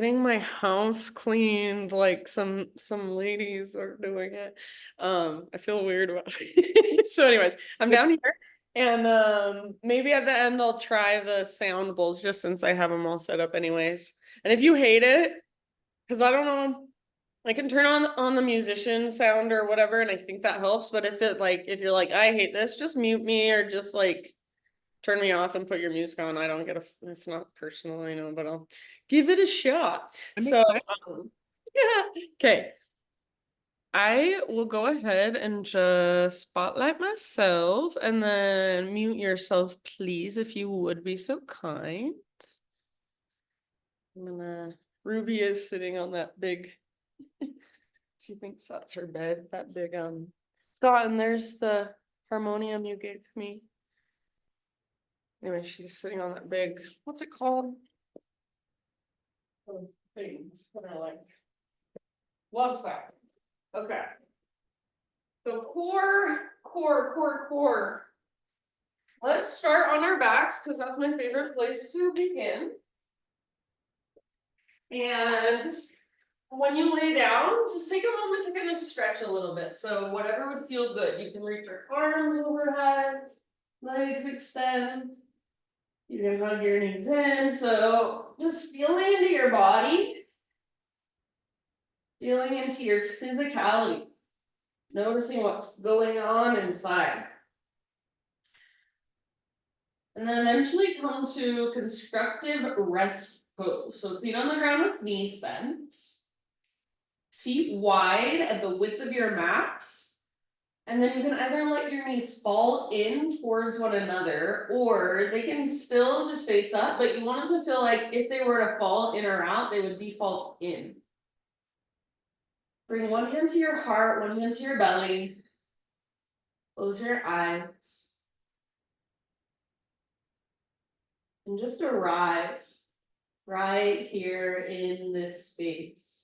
Getting my house cleaned, like some ladies are doing it. I feel weird about it. So anyways, I'm down here and maybe at the end I'll try the sound bowls just since I have them all set up anyways. And if you hate it, because I don't know, I can turn on the musician sound or whatever, and I think that helps. But if you're like, I hate this, just mute me or just like turn me off and put your music on. I don't get it's not personal, I know, but I'll give it a shot. That So, makes sense. yeah. Okay. I will go ahead and just spotlight myself and then mute yourself, please, if you would be so kind. Ruby is sitting on that big, she thinks that's her bed, that big, Scott, and there's the harmonium you gave me. Anyway, she's sitting on that big, what's it called? Things that are like love that. Okay. So core. Let's start on our backs because that's my favorite place to begin. And just when you lay down, just take a moment to kind of stretch a little bit. So whatever would feel good. You can reach your arms overhead, legs extend. You can hug your knees in. So just feeling into your body, feeling into your physicality. Noticing what's going on inside. And then eventually come to constructive rest pose. So feet on the ground with knees bent. Feet wide at the width of your mat. And then you can either let your knees fall in towards one another, or they can still just face up, but you want it to feel like if they were to fall in or out, they would default in. Bring one hand to your heart, one hand to your belly. Close your eyes. And just arrive right here in this space.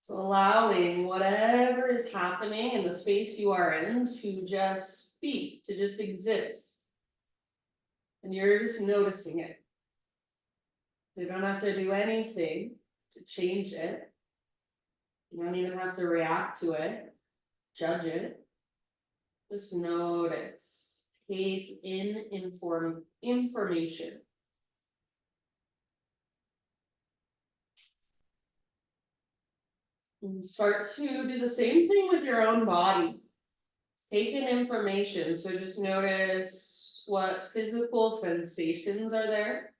So allowing whatever is happening in the space you are in to just be, to just exist. And you're just noticing it. You don't have to do anything to change it. You don't even have to react to it, judge it. Just notice. Take in information. And start to do the same thing with your own body. Take in information. So just notice what physical sensations are there.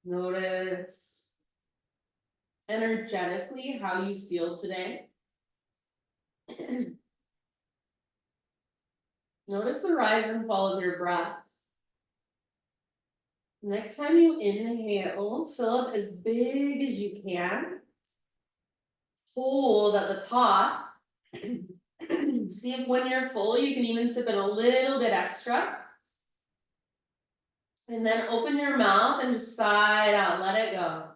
Notice energetically how you feel today. Notice the rise and fall of your breath. Next time you inhale, fill up as big as you can. Hold at the top. See if when you're full, you can even sip in a little bit extra. And then open your mouth and just sigh it out, let it go.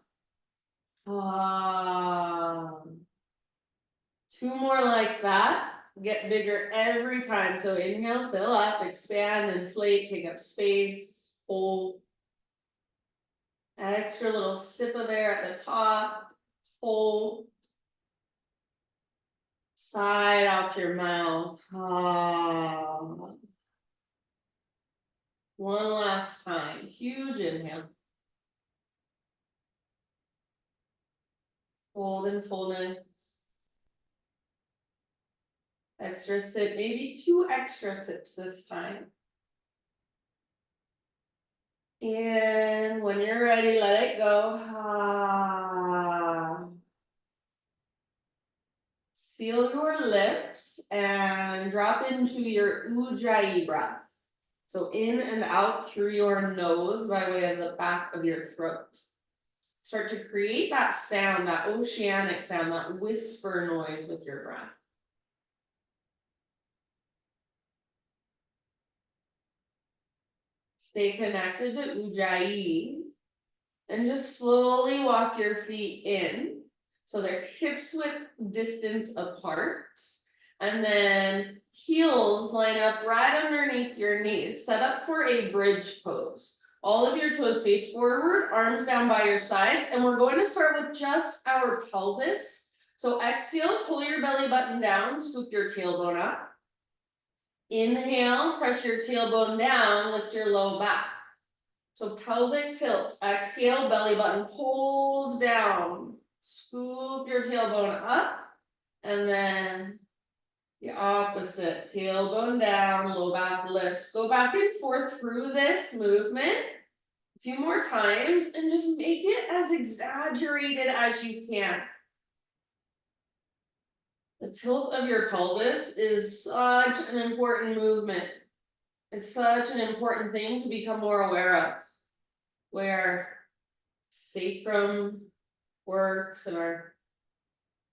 Two more like that. Get bigger every time. So inhale, fill up, expand, inflate, take up space, hold. Extra little sip of air at the top, hold. Sigh out your mouth. One last time. Huge inhale. Hold in fullness. Extra sip, maybe 2 extra sips this time. And when you're ready, let it go. Seal your lips and drop into your enjoiiii breath. So in and out through your nose by way of the back of your throat. Start to create that sound, that oceanic sound, that whisper noise with your breath. Stay connected to enjoiiii and just slowly walk your feet in. So they're hips width distance apart. And then heels line up right underneath your knees. Set up for a bridge pose. All of your toes face forward, arms down by your sides, and we're going to start with just our pelvis. So exhale, pull your belly button down, scoop your tailbone up. Inhale, press your tailbone down, lift your low back. So pelvic tilts, exhale, belly button pulls down, scoop your tailbone up, and then the opposite, tailbone down, low back lifts. Go back and forth through this movement a few more times and just make it as exaggerated as you can. The tilt of your pelvis is such an important movement. It's such an important thing to become more aware of, where sacrum works and our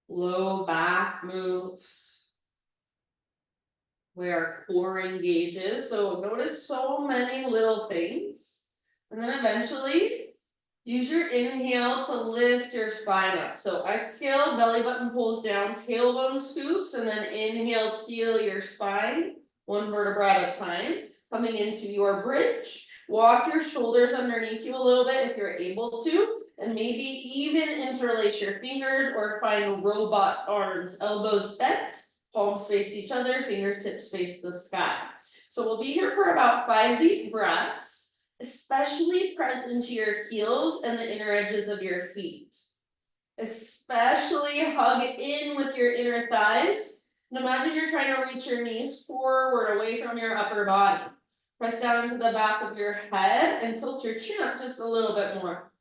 low back moves, where our core engages. So notice so many little things. And then eventually use your inhale to lift your spine up. So exhale, belly button pulls down, tailbone scoops, and then inhale, peel your spine, one vertebra at a time. Coming into your bridge, walk your shoulders underneath you a little bit if you're able to, and maybe even interlace your fingers or find robot arms, elbows bent, palms face each other, fingertips face the sky. So we'll be here for about 5 deep breaths, especially press into your heels and the inner edges of your feet. Especially hug in with your inner thighs. And imagine you're trying to reach your knees forward away from your upper body. Press down into the back of your head and tilt your chin up just a little bit more.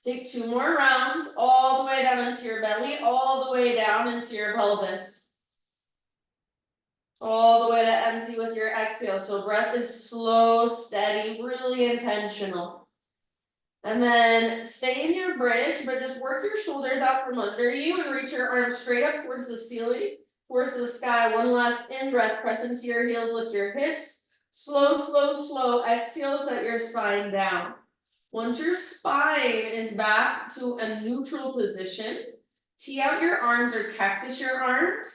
Take 2 more rounds, all the way down into your belly, all the way down into your pelvis. All the way to empty with your exhale. So breath is slow, steady, really intentional. And then stay in your bridge, but just work your shoulders out from under you and reach your arms straight up towards the ceiling, towards the sky. One last in breath, press into your heels, lift your hips. Slow, slow, slow. Exhale, set your spine down. Once your spine is back to a neutral position, tee out your arms or cactus your arms.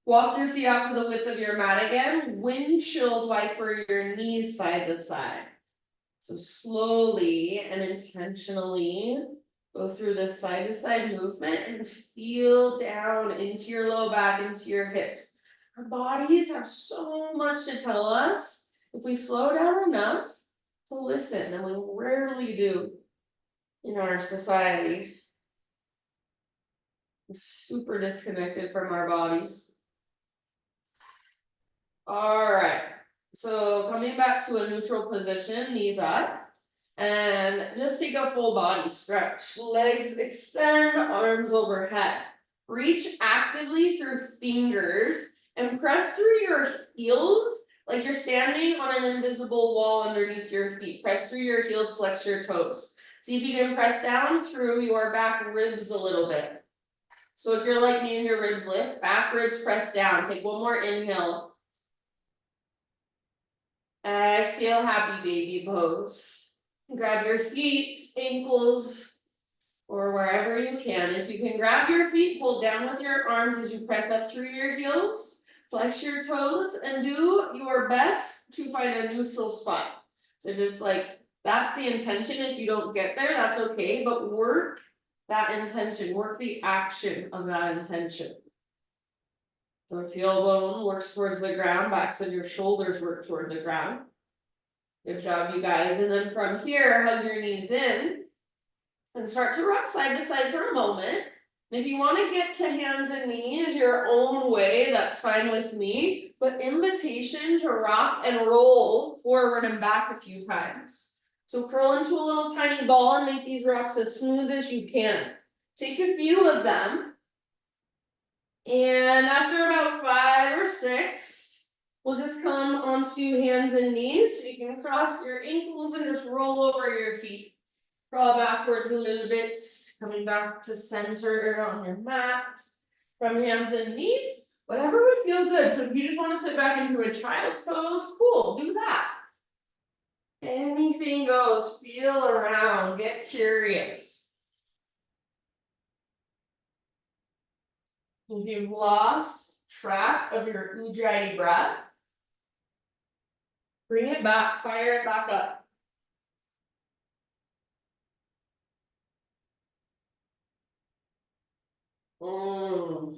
Walk your feet out to the width of your mat again. Windshield wiper your knees side to side. So slowly and intentionally go through this side to side movement and feel down into your low back, into your hips. Our bodies have so much to tell us if we slow down enough to listen, and we rarely do in our society. We're super disconnected from our bodies. All right, so coming back to a neutral position, knees up, and just take a full body stretch. Legs extend, arms overhead. Reach actively through fingers and press through your heels like you're standing on an invisible wall underneath your feet. Press through your heels, flex your toes. See if you can press down through your back ribs a little bit. So if you're like me and your ribs lift, back ribs press down. Take one more inhale. Exhale, happy baby pose. Grab your feet, ankles, or wherever you can. If you can grab your feet, pull down with your arms as you press up through your heels. Flex your toes and do your best to find a neutral spot. So just like, that's the intention. If you don't get there, that's okay, but work that intention, work the action of that intention. So tailbone works towards the ground, backs of your shoulders work toward the ground. Good job, you guys. And then from here, hug your knees in and start to rock side to side for a moment. And if you want to get to hands and knees your own way, that's fine with me. But invitation to rock and roll forward and back a few times. So curl into a little tiny ball and make these rocks as smooth as you can. Take a few of them. And after about 5 or 6, we'll just come onto hands and knees. So you can cross your ankles and just roll over your feet. Crawl backwards a little bit, coming back to center on your mat. From hands and knees, whatever would feel good. So if you just want to sit back into a child's pose, cool, do that. Anything goes, feel around, get curious. If you've lost track of your enjoiiii breath. Bring it back, fire it back up. All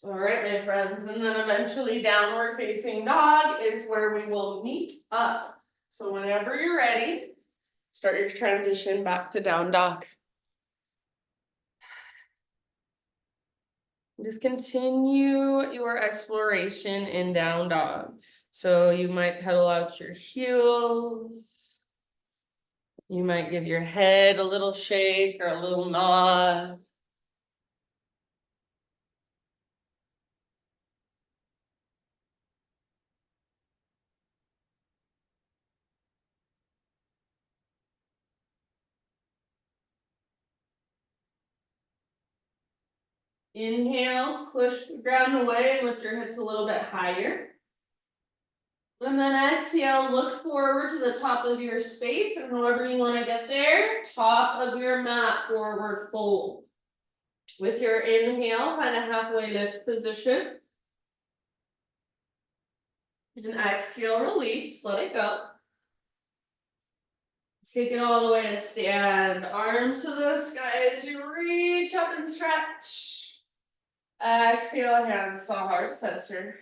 right, my friends, and then eventually downward facing dog is where we will meet up. So whenever you're ready, start your transition back to down dog. Just continue your exploration in down dog. So you might pedal out your heels. You might give your head a little shake or a little nod. Inhale, push the ground away and lift your hips a little bit higher. And then exhale, look forward to the top of your space, and however you want to get there, top of your mat, forward fold. With your inhale, find a halfway lift position. And exhale, release, let it go. Take it all the way to stand. Arms to the sky as you reach up and stretch. Exhale, hands to heart center.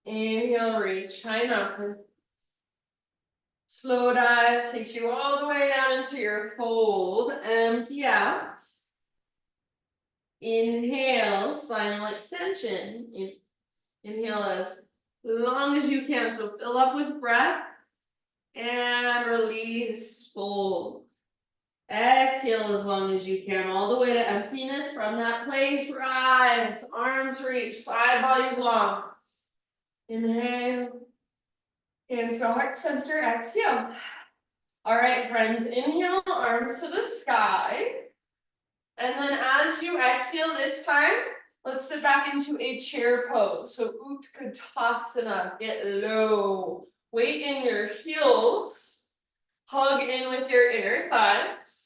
Inhale, reach, high mountain. Slow dive takes you all the way down into your fold. Empty out. Inhale, spinal extension. Inhale as long as you can. So fill up with breath. And release, fold. Exhale as long as you can, all the way to emptiness. From that place, rise, arms reach, side bodies long. Inhale, hands to heart center, exhale. All right, friends, inhale, arms to the sky. And then as you exhale this time, let's sit back into a chair pose. So Utkatasana, get low. Weight in your heels. Hug in with your inner thighs.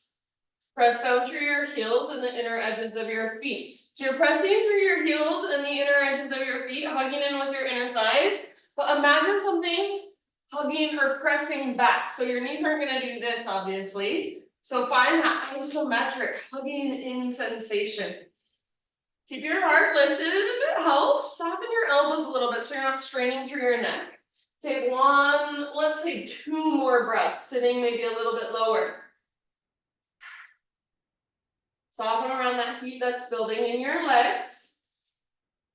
Press down through your heels and the inner edges of your feet. So you're pressing through your heels and the inner edges of your feet, hugging in with your inner thighs. But imagine something's hugging or pressing back. So your knees aren't going to do this, obviously. So find that isometric hugging in sensation. Keep your heart lifted, and if it helps, soften your elbows a little bit so you're not straining through your neck. Take one, let's say 2 more breaths, sitting maybe a little bit lower. Soften around that heat that's building in your legs.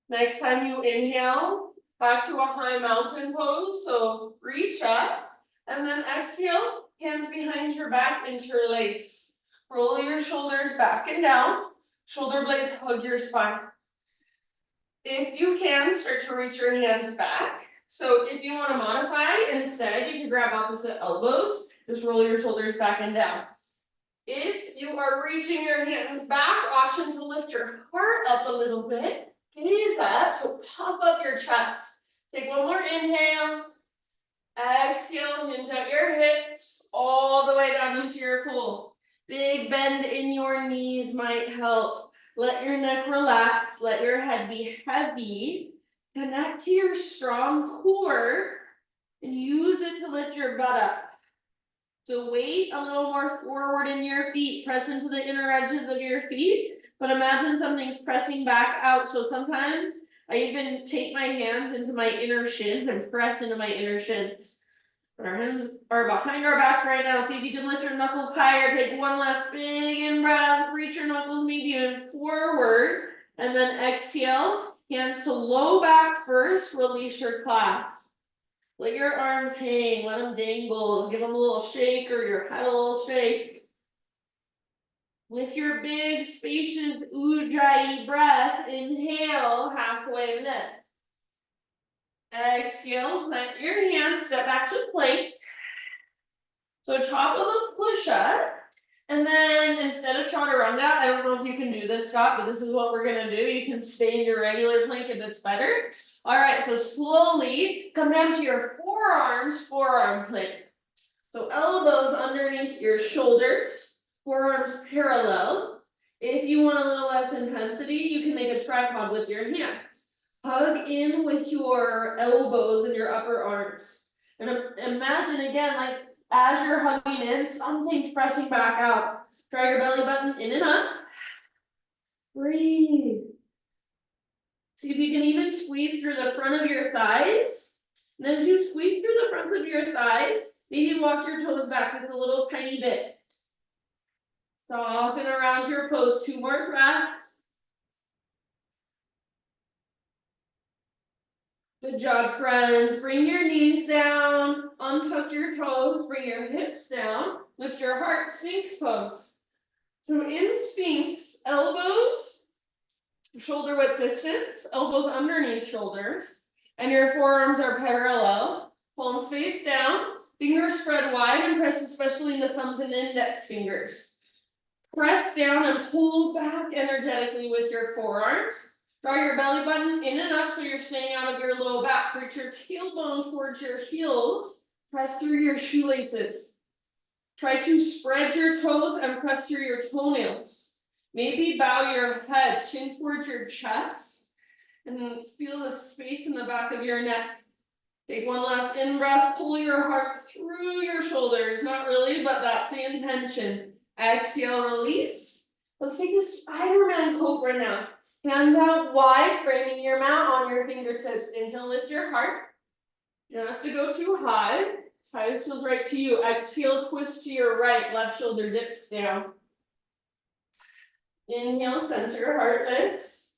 Next time you inhale, back to a high mountain pose. So reach up, and then exhale, hands behind your back, interlace. Roll your shoulders back and down. Shoulder blades hug your spine. If you can, start to reach your hands back. So if you want to modify, instead, you can grab opposite elbows. Just roll your shoulders back and down. If you are reaching your hands back, option to lift your heart up a little bit. Gaze up, so puff up your chest. Take one more inhale. Exhale, hinge out your hips all the way down into your fold. Big bend in your knees might help. Let your neck relax. Let your head be heavy. Connect to your strong core and use it to lift your butt up. So weight a little more forward in your feet. Press into the inner edges of your feet. But imagine something's pressing back out. So sometimes I even take my hands into my inner shins and press into my inner shins. Our hands are behind our backs right now. See if you can lift your knuckles higher. Take one last big in-breath. Reach your knuckles maybe even forward. And then exhale. Hands to low back first. Release your clasp. Let your arms hang. Let them dangle. Give them a little shake or your head a little shake. With your big, spacious enjoiiii breath, inhale, halfway lift. Exhale, plant your hands, step back to plank. So top of a push-up, and then instead of chaturanga, I don't know if you can do this, Scott, but this is what we're gonna do. You can stay in your regular plank if it's better. All right, so slowly come down to your forearms, forearm plank. So elbows underneath your shoulders, forearms parallel. If you want a little less intensity, you can make a tripod with your hands. Hug in with your elbows and your upper arms. And imagine again, like as you're hugging in, something's pressing back out. Try your belly button in and up. Breathe. See if you can even squeeze through the front of your thighs. And as you squeeze through the front of your thighs, maybe walk your toes back just a little tiny bit. Soften around your pose. 2 more breaths. Good job, friends. Bring your knees down, untuck your toes, bring your hips down, lift your heart, Sphinx pose. So in Sphinx, elbows, shoulder width distance, elbows underneath shoulders, and your forearms are parallel. Palms face down, fingers spread wide and press especially in the thumbs and index fingers. Press down and pull back energetically with your forearms. Draw your belly button in and up so you're staying out of your low back. Reach your tailbone towards your heels. Press through your shoelaces. Try to spread your toes and press through your toenails. Maybe bow your head, chin towards your chest, and feel the space in the back of your neck. Take one last in-breath, pull your heart through your shoulders. Not really, but that's the intention. Exhale, release. Let's take a Spider-Man Cobra now. Hands out wide, framing your mat on your fingertips. Inhale, lift your heart. You don't have to go too high. As high as feels right to you. Exhale, twist to your right. Left shoulder dips down. Inhale, center, heart lifts.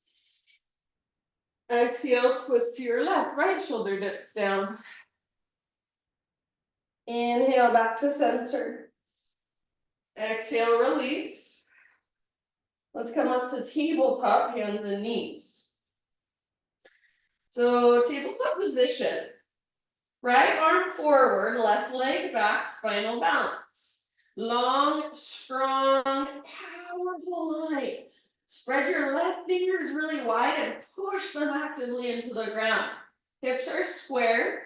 Exhale, twist to your left. Right shoulder dips down. Inhale, back to center. Exhale, release. Let's come up to tabletop, hands and knees. So tabletop position. Right arm forward, left leg back, spinal balance. Long, strong, powerful line. Spread your left fingers really wide and push them actively into the ground. Hips are square.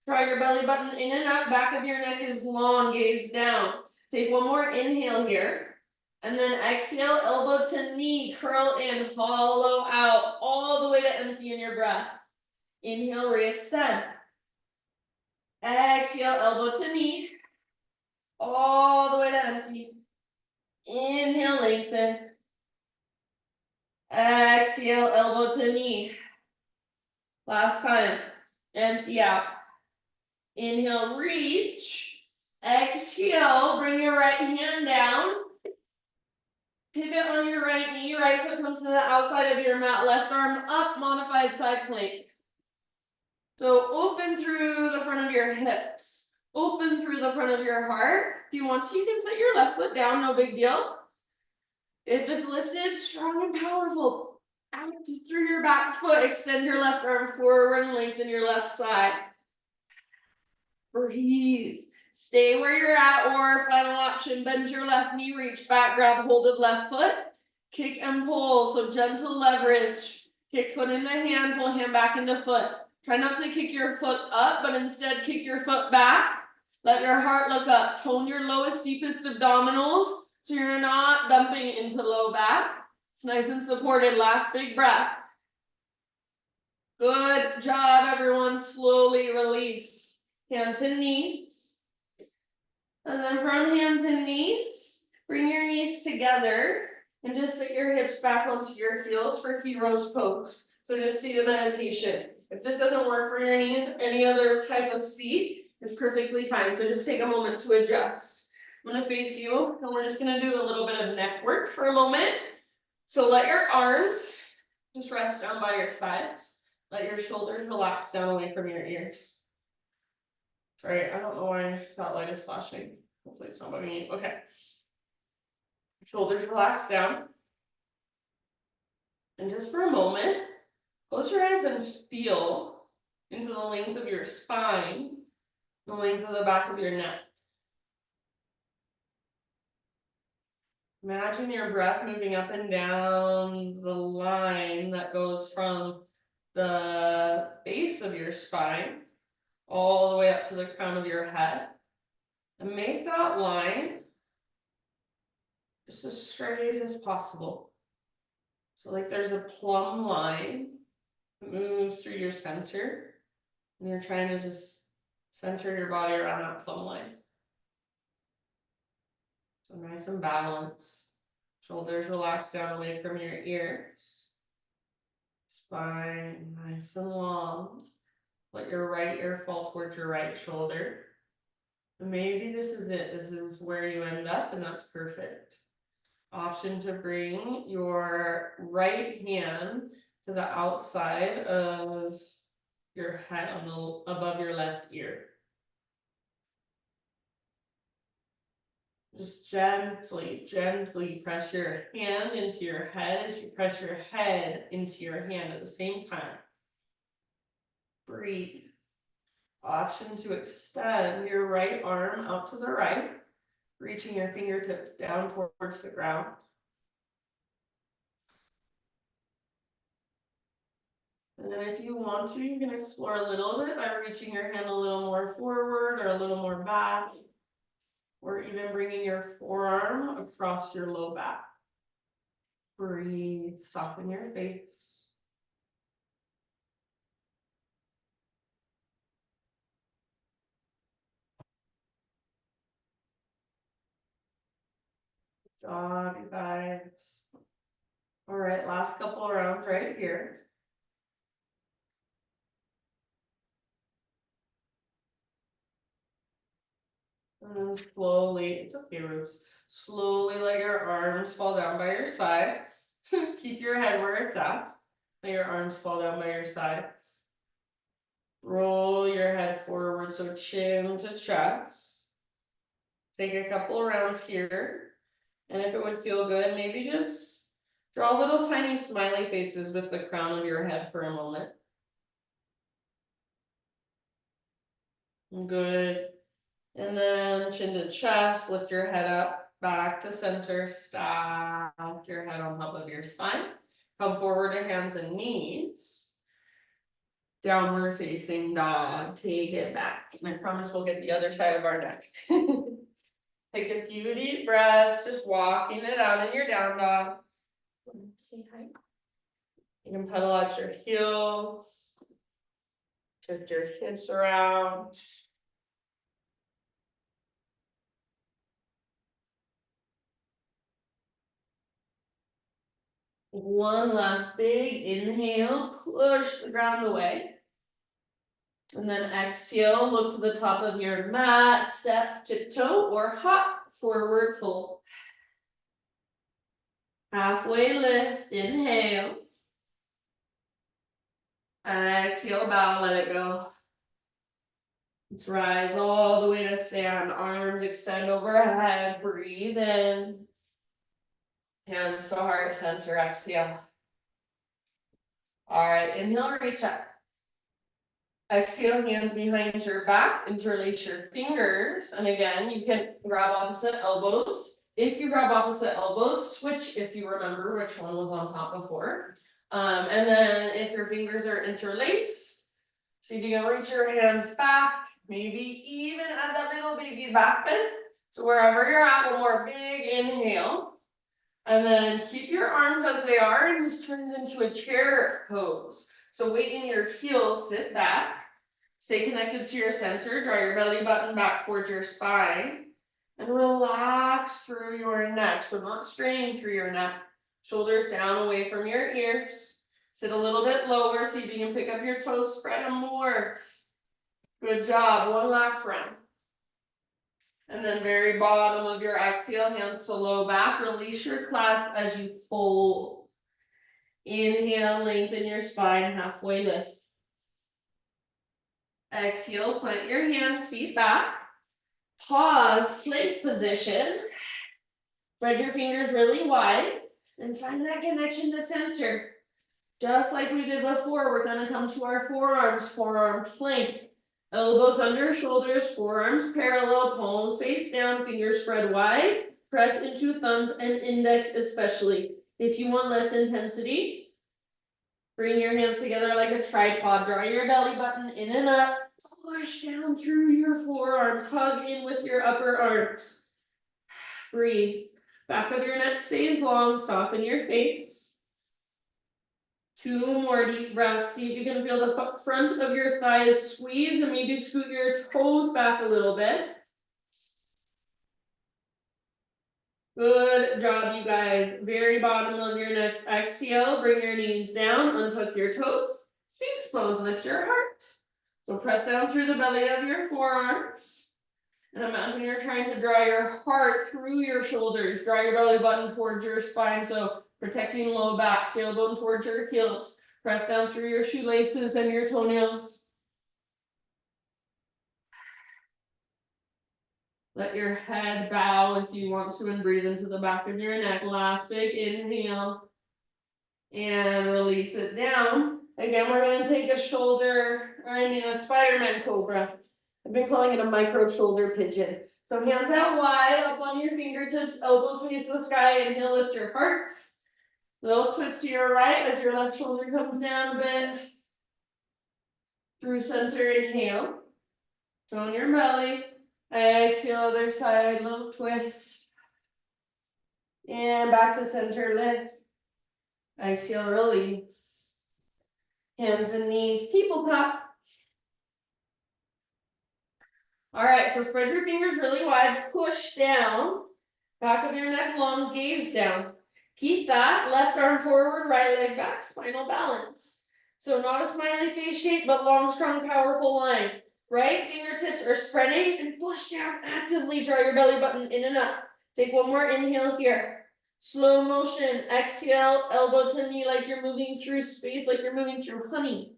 Draw your belly button in and up, back of your neck is long, gaze down. Take one more inhale here. And then exhale, elbow to knee, curl in, hollow out, all the way to empty in your breath. Inhale, re-extend. Exhale, elbow to knee, all the way to empty. Inhale, lengthen. Exhale, elbow to knee. Last time, empty out. Inhale, reach. Exhale, bring your right hand down. Pivot on your right knee, right foot comes to the outside of your mat, left arm up, modified side plank. So open through the front of your hips, open through the front of your heart. If you want to, you can set your left foot down, no big deal. If it's lifted, strong and powerful. Out through your back foot, extend your left arm forward and lengthen your left side. Breathe. Stay where you're at, or final option, bend your left knee, reach back, grab hold of left foot, kick and pull, so gentle leverage. Kick foot into hand, pull hand back into foot. Try not to kick your foot up, but instead kick your foot back. Let your heart look up. Tone your lowest, deepest abdominals, so you're not dumping into low back. It's nice and supported. Last big breath. Good job, everyone. Slowly release. Hands and knees. And then from hands and knees, bring your knees together and just sit your hips back onto your heels for hero's pose. So just seated meditation. If this doesn't work for your knees, any other type of seat is perfectly fine. So just take a moment to adjust. I'm going to face you, and we're just going to do a little bit of neck work for a moment. So let your arms just rest down by your sides. Let your shoulders relax down away from your ears. Sorry, I don't know why that light is flashing. Hopefully it's not bugging you. Okay. Shoulders relax down. And just for a moment, close your eyes and feel into the length of your spine, the length of the back of your neck. Imagine your breath moving up and down the line that goes from the base of your spine all the way up to the crown of your head. And make that line just as straight as possible. So like there's a plumb line that moves through your center, and you're trying to just center your body around that plumb line. So nice and balanced. Shoulders relaxed down away from your ears. Spine nice and long. Let your right ear fall towards your right shoulder. And maybe this is it. This is where you end up, and that's perfect. Option to bring your right hand to the outside of your head on the above your left ear. Just gently press your hand into your head as you press your head into your hand at the same time. Breathe. Option to extend your right arm out to the right, reaching your fingertips down towards the ground. And then if you want to, you can explore a little bit by reaching your hand a little more forward or a little more back, or even bringing your forearm across your low back. Breathe, soften your face. Good job, you guys. All right, last couple of rounds right here. And then slowly, it's okay, Roots. Slowly let your arms fall down by your sides. Keep your head where it's at. Let your arms fall down by your sides. Roll your head forward, so chin to chest. Take a couple of rounds here. And if it would feel good, maybe just draw little tiny smiley faces with the crown of your head for a moment. Good. And then chin to chest, lift your head up, back to center, stack your head on top of your spine. Come forward to hands and knees. Downward facing dog, take it back. And I promise we'll get the other side of our neck. Take a few deep breaths, just walking it out in your down dog. Say hi. You can pedal out your heels. Shift your hips around. One last big inhale, push the ground away. And then exhale, look to the top of your mat, step, tiptoe, or hop, forward fold. Halfway lift, inhale. Exhale, bow, let it go. Let's rise all the way to stand, arms extend overhead, breathe in. Hands to heart center, exhale. All right, inhale, reach up. Exhale, hands behind your back, interlace your fingers. And again, you can grab opposite elbows. If you grab opposite elbows, switch if you remember which one was on top before. And then if your fingers are interlaced, see if you can reach your hands back, maybe even add that little baby back bend. So wherever you're at, one more big inhale. And then keep your arms as they are and just turn it into a chair pose. So weight in your heels, sit back. Stay connected to your center, draw your belly button back towards your spine. And relax through your neck, so not straining through your neck. Shoulders down away from your ears. Sit a little bit lower, see if you can pick up your toes, spread them more. Good job, one last round. And then very bottom of your exhale, hands to low back, release your clasp as you fold. Inhale, lengthen your spine, halfway lift. Exhale, plant your hands, feet back. Pause, plank position. Spread your fingers really wide and find that connection to center. Just like we did before, we're gonna come to our forearms, forearm plank. Elbows under shoulders, forearms parallel, palms face down, fingers spread wide. Press into thumbs and index especially. If you want less intensity, bring your hands together like a tripod. Draw your belly button in and up. Push down through your forearms. Hug in with your upper arms. Breathe. Back of your neck stays long, soften your face. 2 more deep breaths. See if you can feel the front of your thighs squeeze and maybe scoot your toes back a little bit. Good job, you guys. Very bottom of your next exhale, bring your knees down, untuck your toes. Sphinx pose, lift your heart. So press down through the belly of your forearms. And imagine you're trying to draw your heart through your shoulders. Draw your belly button towards your spine, so protecting low back, tailbone towards your heels. Press down through your shoelaces and your toenails. Let your head bow if you want to, and breathe into the back of your neck. Last big inhale. And release it down. Again, we're going to take a a Spider-Man cobra. I've been calling it a micro shoulder pigeon. So hands out wide, up on your fingertips, elbows face the sky. Inhale, lift your hearts. Little twist to your right as your left shoulder comes down a bit. Through center, inhale. Tone your belly. Exhale, other side, little twist. And back to center, lift. Exhale, release. Hands and knees, tabletop. All right, so spread your fingers really wide, push down. Back of your neck long, gaze down. Keep that, left arm forward, right leg back, spinal balance. So not a smiley face shape, but long, strong, powerful line. Right fingertips are spreading and push down actively, draw your belly button in and up. Take one more inhale here. Slow motion, exhale, elbow to knee like you're moving through space, like you're moving through honey.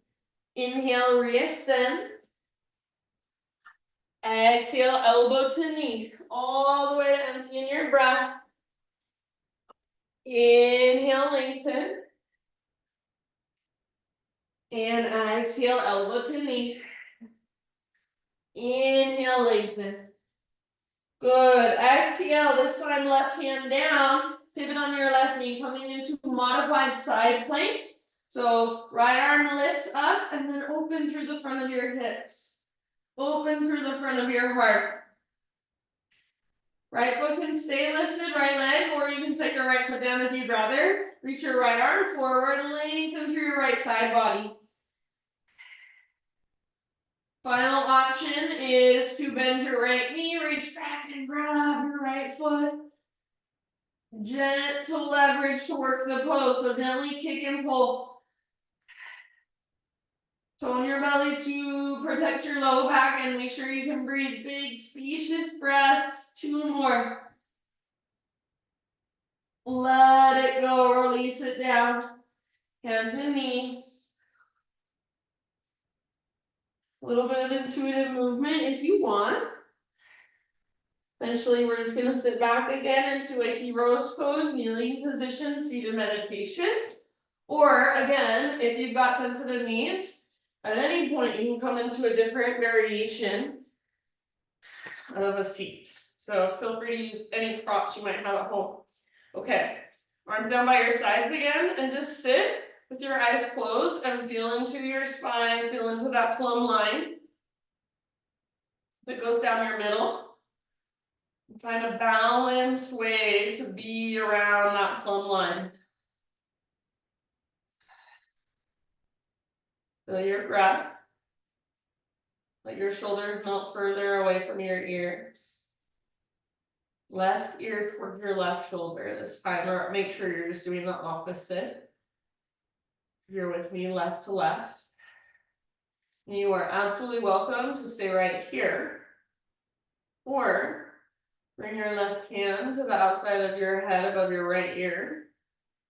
Inhale, re-extend. Exhale, elbow to knee, all the way to empty in your breath. Inhale, lengthen. And exhale, elbow to knee. Inhale, lengthen. Good. Exhale, this time left hand down. Pivot on your left knee, coming into modified side plank. So right arm lifts up and then open through the front of your hips. Open through the front of your heart. Right foot can stay lifted, right leg, or you can set your right foot down if you'd rather. Reach your right arm forward and lengthen through your right side body. Final option is to bend your right knee, reach back and grab your right foot. Gentle leverage to work the pose, so gently kick and pull. Tone your belly to protect your low back and make sure you can breathe big, spacious breaths. 2 more. Let it go, release it down. Hands and knees. A little bit of intuitive movement if you want. Eventually, we're just going to sit back again into a hero's pose, kneeling position, seated meditation. Or again, if you've got sensitive knees, at any point you can come into a different variation of a seat. So feel free to use any props you might have at home. Okay, arms down by your sides again, and just sit with your eyes closed and feel into your spine, feel into that plumb line that goes down your middle. Find a balanced way to be around that plumb line. Feel your breath. Let your shoulders melt further away from your ears. Left ear towards your left shoulder this time, or make sure you're just doing the opposite. If you're with me, left to left. You are absolutely welcome to stay right here. Or bring your left hand to the outside of your head above your right ear.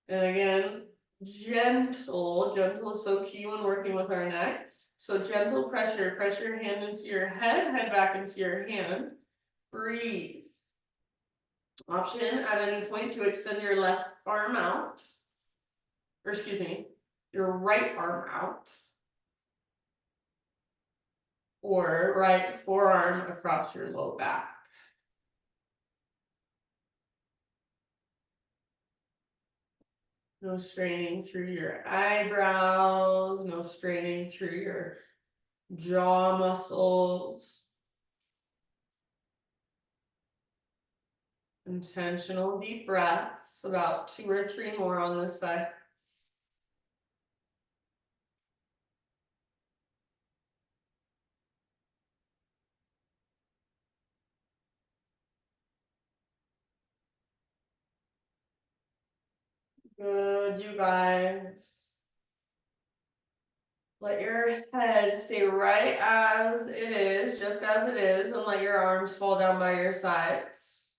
And again, gentle is so key when working with our neck. So gentle pressure, press your hand into your head back into your hand. Breathe. Option at any point to extend your left arm out. Or excuse me, your right arm out. Or right forearm across your low back. No straining through your eyebrows, no straining through your jaw muscles. Intentional deep breaths, about 2 or 3 more on this side. Good, you guys. Let your head stay right as it is, just as it is, and let your arms fall down by your sides.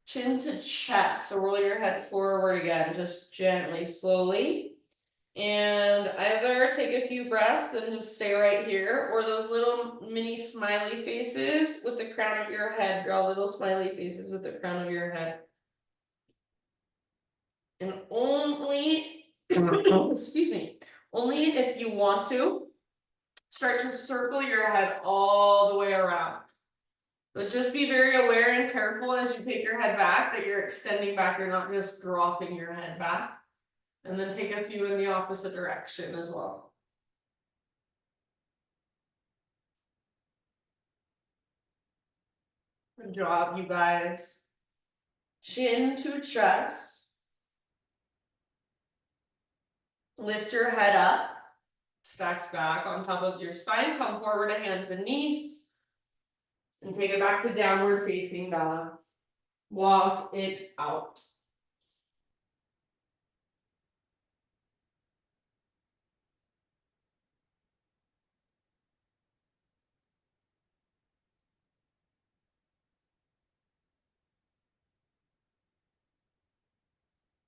Chin to chest, so roll your head forward again, just gently, slowly. And either take a few breaths and just stay right here, or those little mini smiley faces with the crown of your head. Draw little smiley faces with the crown of your head. And only, excuse me, only if you want to, start to circle your head all the way around. But just be very aware and careful as you take your head back that you're extending back, you're not just dropping your head back. And then take a few in the opposite direction as well. Good job, you guys. Chin to chest. Lift your head up. Stacks back on top of your spine. Come forward to hands and knees. And take it back to downward facing dog. Walk it out.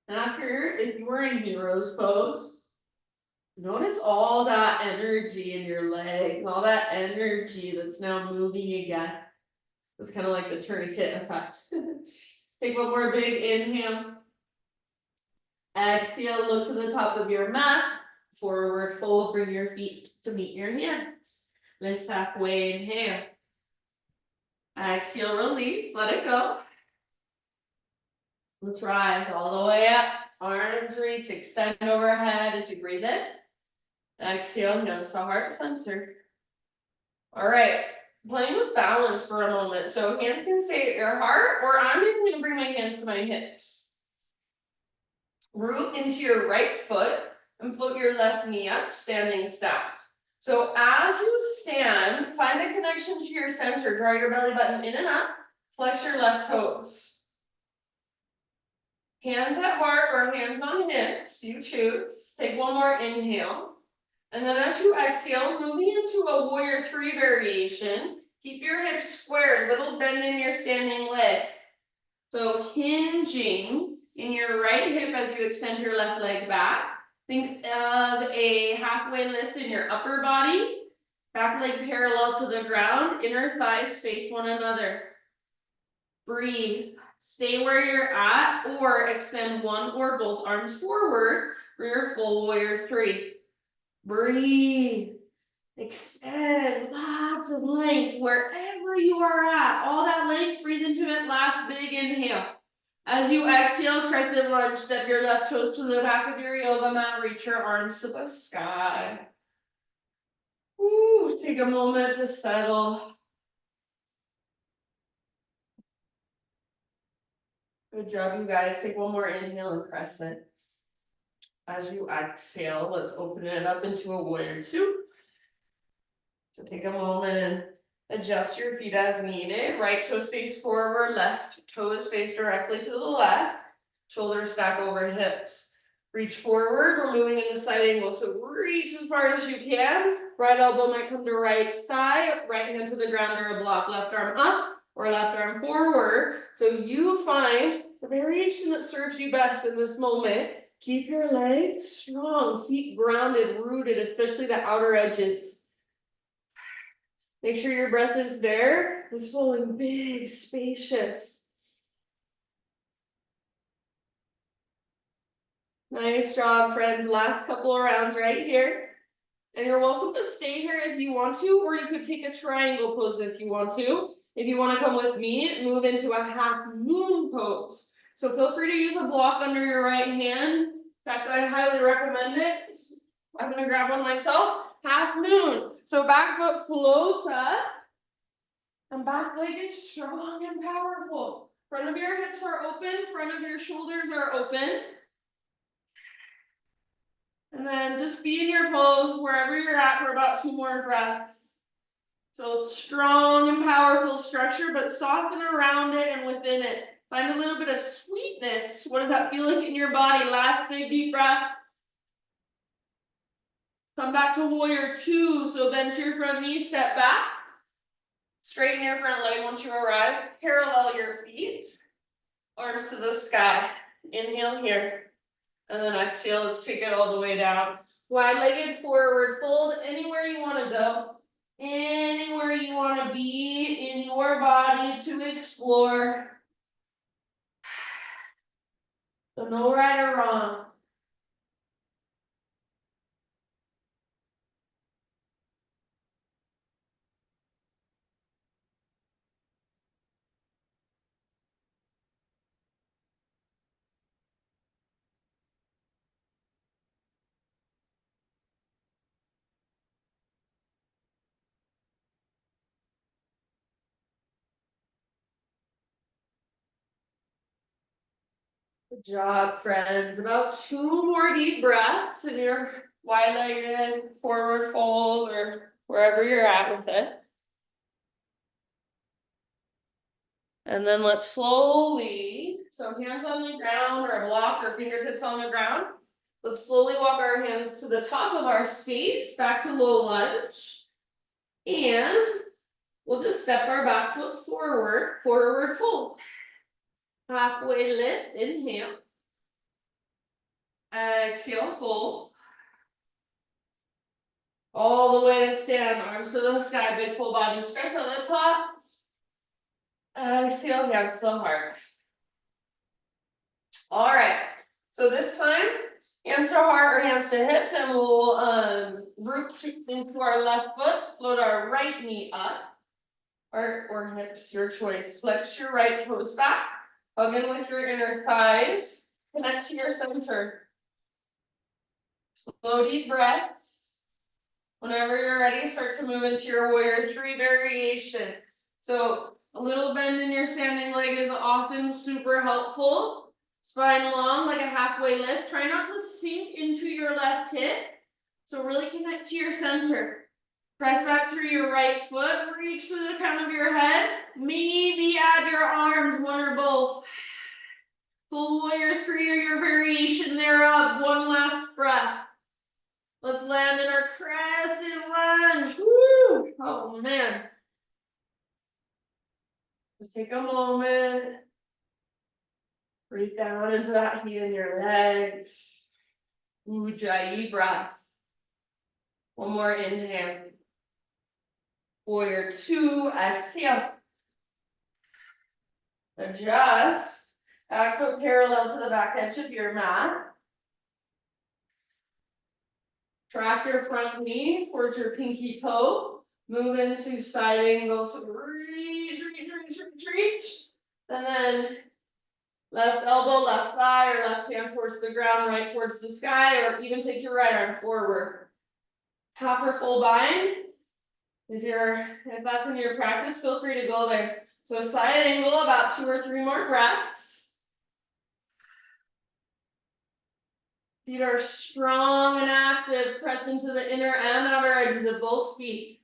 After, if you were in hero's pose, notice all that energy in your legs, all that energy that's now moving again. It's kind of like the tourniquet effect. Take one more big inhale. Exhale, look to the top of your mat. Forward fold, bring your feet to meet your hands. Lift halfway, inhale. Exhale, release, let it go. Let's rise all the way up. Arms reach, extend overhead as you breathe in. Exhale, hands to heart center. All right, playing with balance for a moment. So hands can stay at your heart, or I'm even going to bring my hands to my hips. Root into your right foot and float your left knee up, standing staff. So as you stand, find a connection to your center. Draw your belly button in and up. Flex your left toes. Hands at heart or hands on hips, you choose. Take one more inhale. And then as you exhale, moving into a warrior 3 variation. Keep your hips squared, little bend in your standing leg. So hinging in your right hip as you extend your left leg back. Think of a halfway lift in your upper body. Back leg parallel to the ground, inner thighs face one another. Breathe. Stay where you're at or extend one or both arms forward for your full warrior 3. Breathe. Extend lots of length wherever you are at. All that length, breathe into it. Last big inhale. As you exhale, crescent lunge, step your left toes to the back of your yoga mat. Reach your arms to the sky. Ooh, take a moment to settle. Good job, you guys. Take one more inhale and crescent. As you exhale, let's open it up into a warrior 2. So take a moment and adjust your feet as needed. Right toes face forward, left toes face directly to the left. Shoulders stack over hips. Reach forward, we're moving into side angle. So reach as far as you can. Right elbow might come to right thigh, right hand to the ground or a block. Left arm up or left arm forward. So you find the variation that serves you best in this moment. Keep your legs strong, feet grounded, rooted, especially the outer edges. Make sure your breath is there. It's flowing big, spacious. Nice job, friends. Last couple of rounds right here. And you're welcome to stay here if you want to, or you could take a triangle pose if you want to. If you want to come with me, move into a half moon pose. So feel free to use a block under your right hand. In fact, I highly recommend it. I'm going to grab one myself. Half moon. So back foot floats up. And back leg is strong and powerful. Front of your hips are open, front of your shoulders are open. And then just be in your pose wherever you're at for about 2 more breaths. So strong and powerful structure, but soften around it and within it. Find a little bit of sweetness. What does that feel like in your body? Last big deep breath. Come back to warrior 2. So bend your front knee, step back. Straighten your front leg once you arrive. Parallel your feet. Arms to the sky. Inhale here. And then exhale, let's take it all the way down. Wide-legged forward fold, anywhere you want to go. Anywhere you want to be in your body to explore. So no right or wrong. Good job, friends. About 2 more deep breaths in your wide-legged forward fold or wherever you're at with it. And then let's slowly, so hands on the ground or a block or fingertips on the ground. Let's slowly walk our hands to the top of our space, back to low lunge. And we'll just step our back foot forward, forward fold. Halfway lift, inhale. Exhale, fold. All the way to stand, arms to the sky, big full body stretch on the top. Exhale, hands to the heart. All right, so this time, hands to heart or hands to hips, and we'll root into our left foot, float our right knee up, or hips, your choice. Flex your right toes back, hug in with your inner thighs, connect to your center. Slow deep breaths. Whenever you're ready, start to move into your warrior 3 variation. So a little bend in your standing leg is often super helpful. Spine long, like a halfway lift. Try not to sink into your left hip. So really connect to your center. Press back through your right foot. Reach to the crown of your head. Maybe add your arms, one or both. Full warrior 3 or your variation thereof. One last breath. Let's land in our crescent lunge. Woo! Oh man. Take a moment. Breathe down into that heat in your legs. Enjoiiii breath. One more inhale. Warrior 2, exhale. Adjust. Back foot parallel to the back edge of your mat. Track your front knee towards your pinky toe. Move into side angle. So reach. And then left elbow, left thigh, or left hand towards the ground, right towards the sky, or even take your right arm forward. Half or full bind. If that's in your practice, feel free to go there. So side angle, about 2 or 3 more breaths. Feet are strong and active. Press into the inner and outer edges of both feet.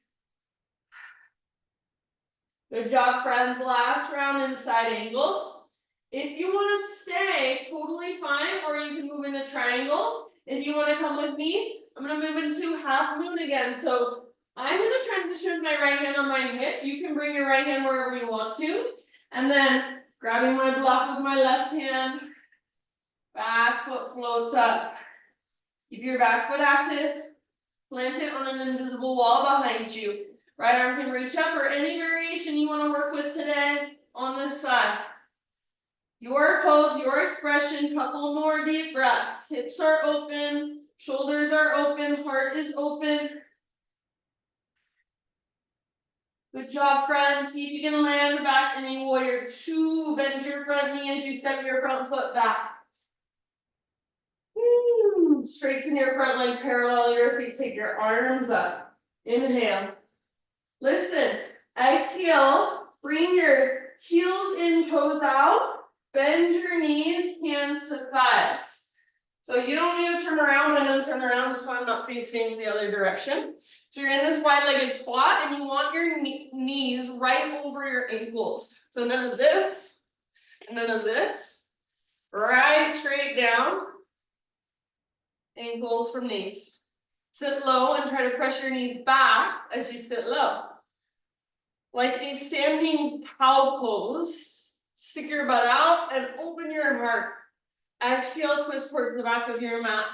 Good job, friends. Last round in side angle. If you want to stay, totally fine, or you can move into triangle. If you want to come with me, I'm going to move into half moon again. So I'm going to transition with my right hand on my hip. You can bring your right hand wherever you want to. And then grabbing my block with my left hand, back foot floats up. Keep your back foot active. Plant it on an invisible wall behind you. Right arm can reach up, or any variation you want to work with today on this side. Your pose, your expression, couple more deep breaths. Hips are open, shoulders are open, heart is open. Good job, friends. See if you can land back in a warrior 2. Bend your front knee as you step your front foot back. Straighten your front leg, parallel your feet, take your arms up. Inhale. Listen, exhale, bring your heels in, toes out. Bend your knees, hands to thighs. So you don't need to turn around. I'm going to turn around just so I'm not facing the other direction. So you're in this wide-legged squat, and you want your knees right over your ankles. So none of this, none of this. Right straight down. Ankles from knees. Sit low and try to press your knees back as you sit low. Like a standing cow pose. Stick your butt out and open your heart. Exhale, twist towards the back of your mat.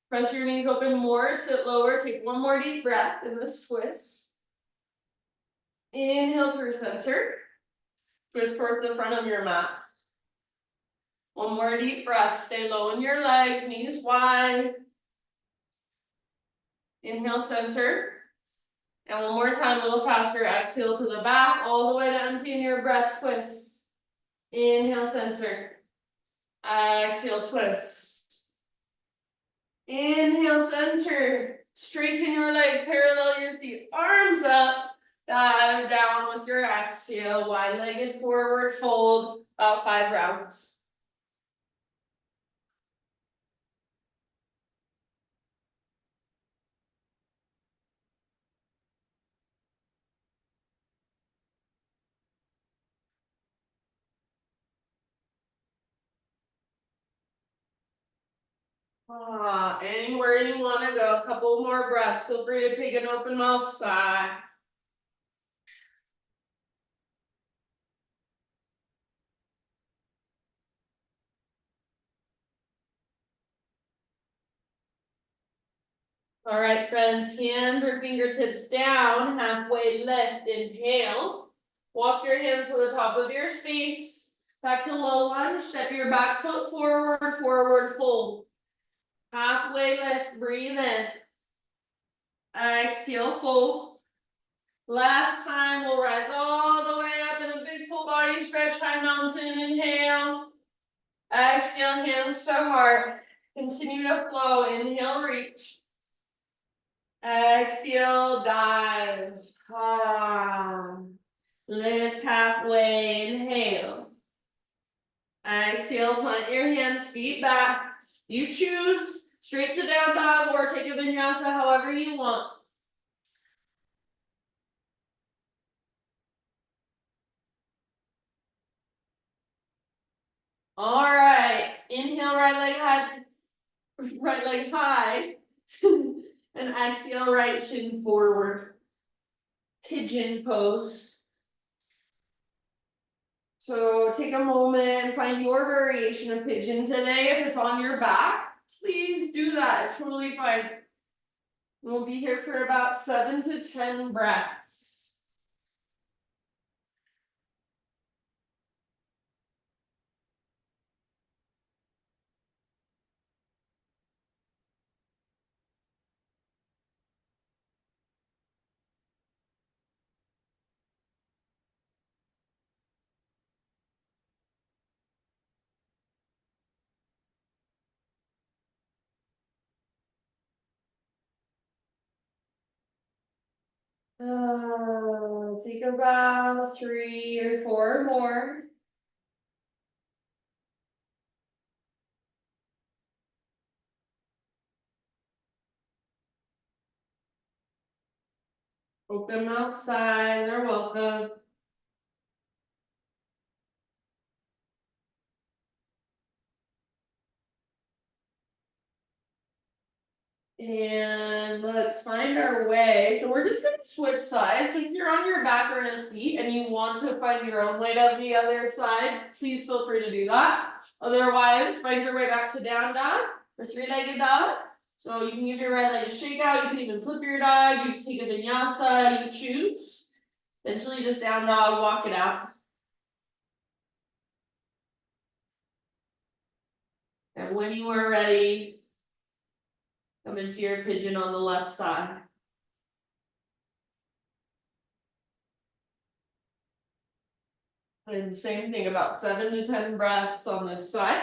Press your knees open more, sit lower, take one more deep breath in this twist. Inhale to recenter. Twist towards the front of your mat. One more deep breath, stay low in your legs, knees wide. Inhale, center. And one more time, a little faster, exhale to the back, all the way to emptying your breath, twist. Inhale, center. Exhale, twist. Inhale, center. Straighten your legs, parallel your feet, arms up. Dive down with your exhale, wide-legged forward fold, about 5 rounds. Anywhere you want to go, a couple more breaths. Feel free to take an open mouth sigh. All right, friends, hands or fingertips down, halfway lift, inhale. Walk your hands to the top of your space. Back to low lunge, step your back foot forward, forward fold. Halfway lift, breathe in. Exhale, fold. Last time, we'll rise all the way up in a big full body stretch, high mountain, inhale. Exhale, hands to heart. Continue to flow, inhale, reach. Exhale, dive. Lift halfway, inhale. Exhale, plant your hands, feet back. You choose straight to down dog or take a vinyasa, however you want. All right, inhale, right leg high. And exhale, right shin forward. Pigeon pose. So take a moment and find your variation of pigeon today. If it's on your back, please do that. It's totally fine. We'll be here for about 7 to 10 breaths. Take about 3 or 4 more. Open mouth sighs are welcome. And let's find our way. So we're just going to switch sides. If you're on your back or in a seat and you want to find your own way to the other side, please feel free to do that. Otherwise, find your way back to down dog or 3-legged dog. So you can give your right leg a shake out. You can even flip your dog. You can take a vinyasa. You choose. Eventually just down dog, walk it out. And when you are ready, come into your pigeon on the left side. And same thing, about 7 to 10 breaths on this side.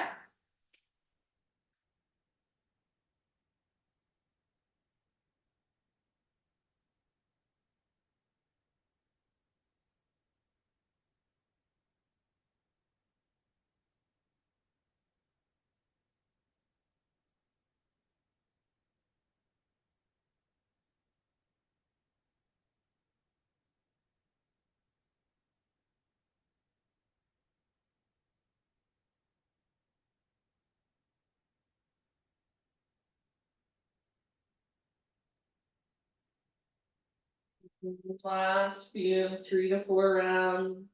Last few 3 to 4 rounds.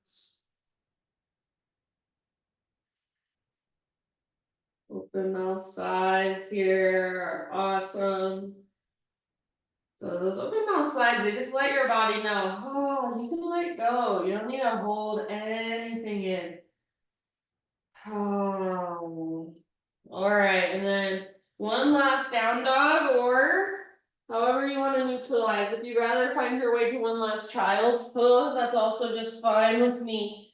Open mouth sides here are awesome. So those open mouth sides, they just let your body know, oh, you can let go. You don't need to hold anything in. Oh. All right, and then one last down dog, or however you want to neutralize. If you'd rather find your way to one last child's pose, that's also just fine with me.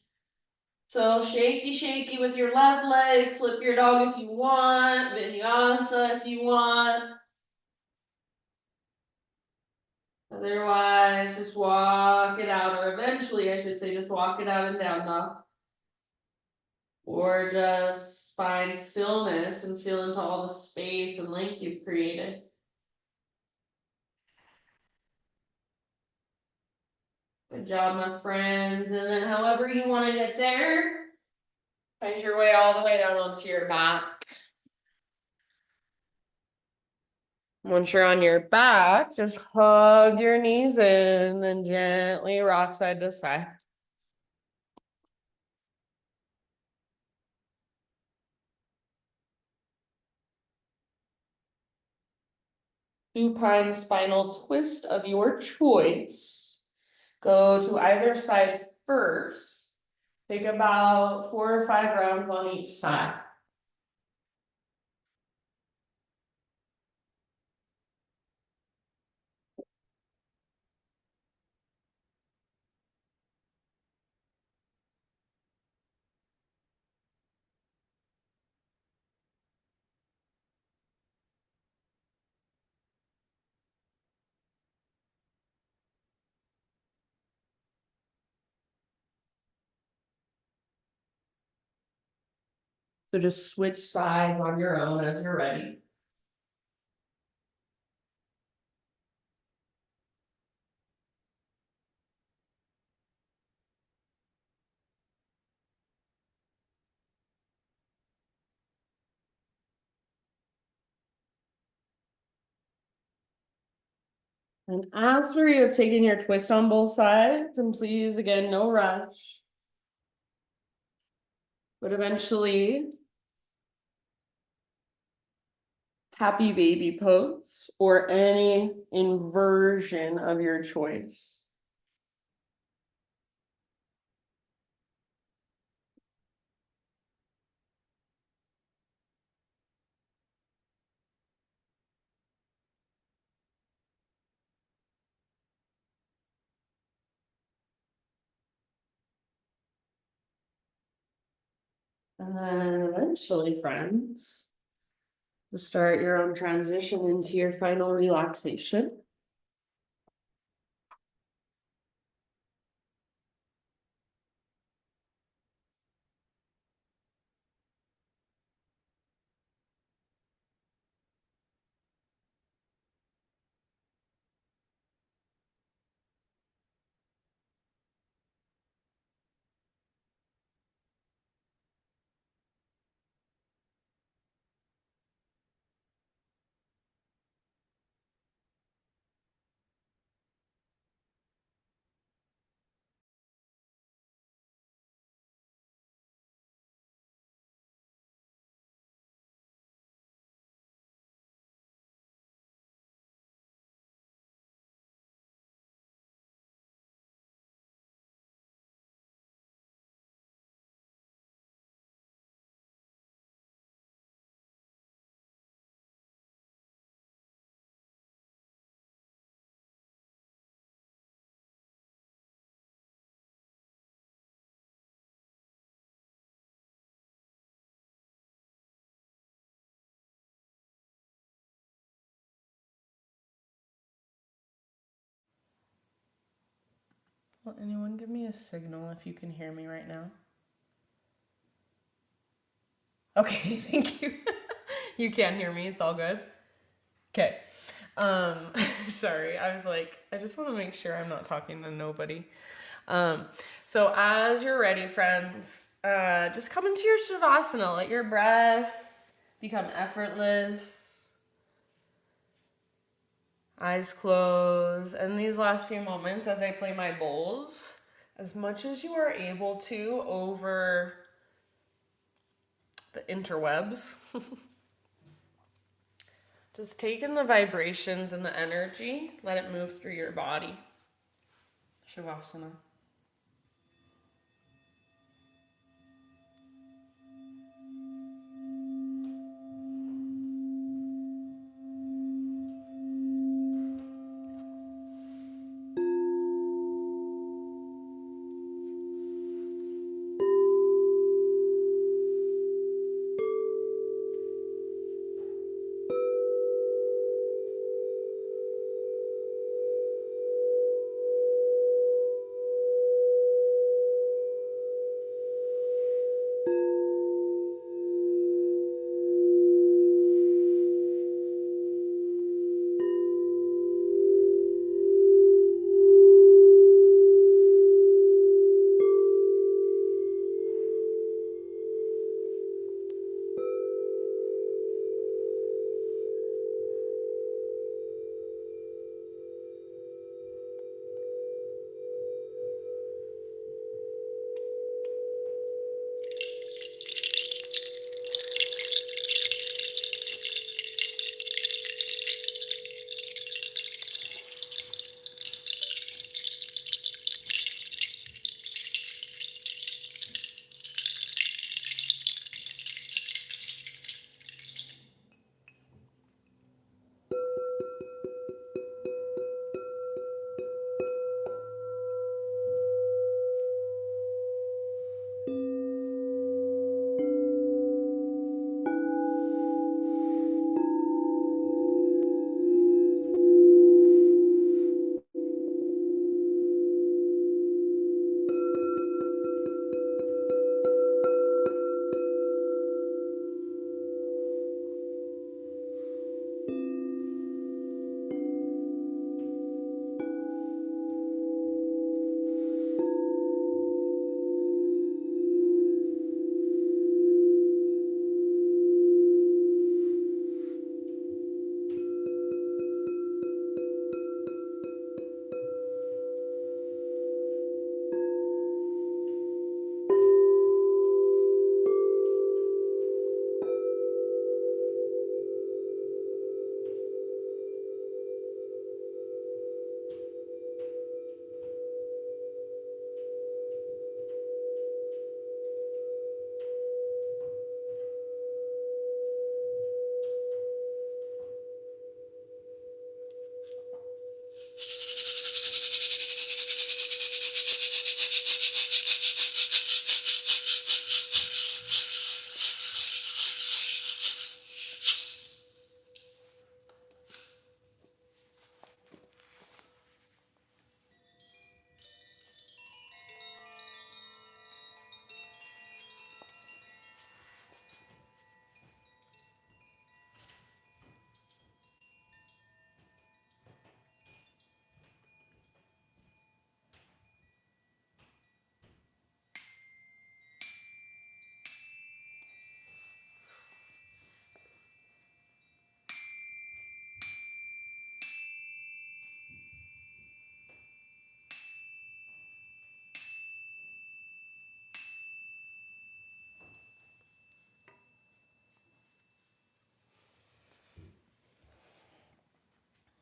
So shaky, shaky with your left leg, flip your dog if you want, vinyasa if you want. Otherwise, just walk it out, or eventually I should say just walk it out and down dog. Or just find stillness and feel into all the space and length you've created. Good job, my friends. And then however you want to get there, find your way all the way down onto your back. Once you're on your back, just hug your knees in and gently rock side to side. Supine spinal twist of your choice. Go to either side first. Take about 4 or 5 rounds on each side. So just switch sides on your own as you're ready. And after you have taken your twist on both sides, and please, again, no rush. But eventually, happy baby pose or any inversion of your choice. And then eventually, friends, to start your own transition into your final relaxation. Will anyone give me a signal if you can hear me right now? Okay, thank you. You can't hear me, it's all good. Okay. Sorry, I was like, I just want to make sure I'm not talking to nobody. So as you're ready, friends, just come into your Shavasana. Let your breath become effortless. Eyes closed. And these last few moments as I play my bowls, as much as you are able to over the interwebs, just take in the vibrations and the energy, let it move through your body. Shavasana.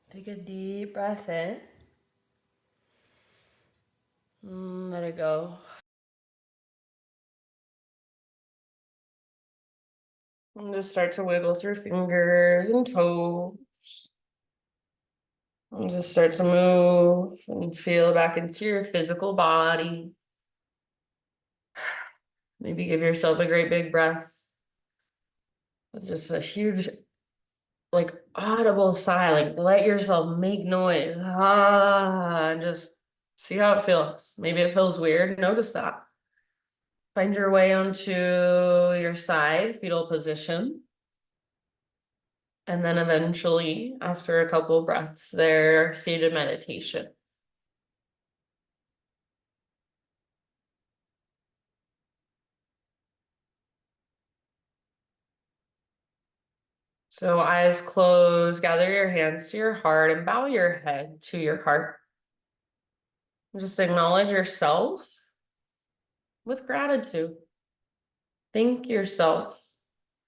Take a deep breath in. Let it go. And just start to wiggle through fingers and toes. And just start to move and feel back into your physical body. Maybe give yourself a great big breath with just a huge, like, audible sigh. Like, let yourself make noise. And just see how it feels. Maybe it feels weird. Notice that. Find your way onto your side, fetal position. And then eventually, after a couple breaths there, seated meditation. So eyes closed, gather your hands to your heart and bow your head to your heart. Just acknowledge yourself with gratitude. Thank yourself.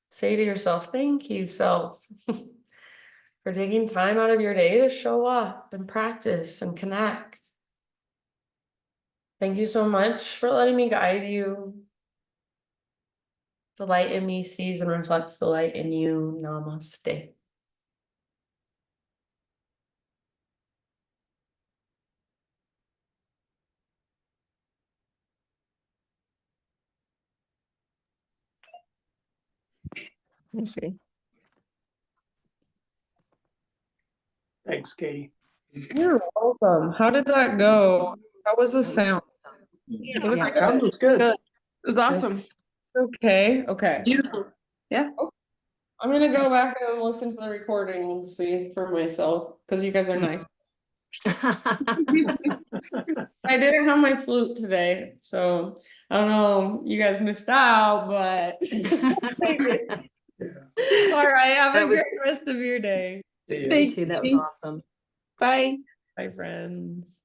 Say to yourself, thank you, self, for taking time out of your day to show up and practice and connect. Thank you so much for letting me guide you. The light in me sees and reflects the light in you. Namaste. Let me see. Thanks, Katie. You're welcome. How did that go? How was the sound? It was Yeah, good. that was good. It was awesome. Okay. Beautiful. Yeah. I'm gonna go back and listen to the recording and see for myself because you guys are nice. I didn't have my flute today, so I don't know. You guys missed out, but all right. Have a great rest of your day. See ya. Thank That was you. awesome. Bye. Bye, friends.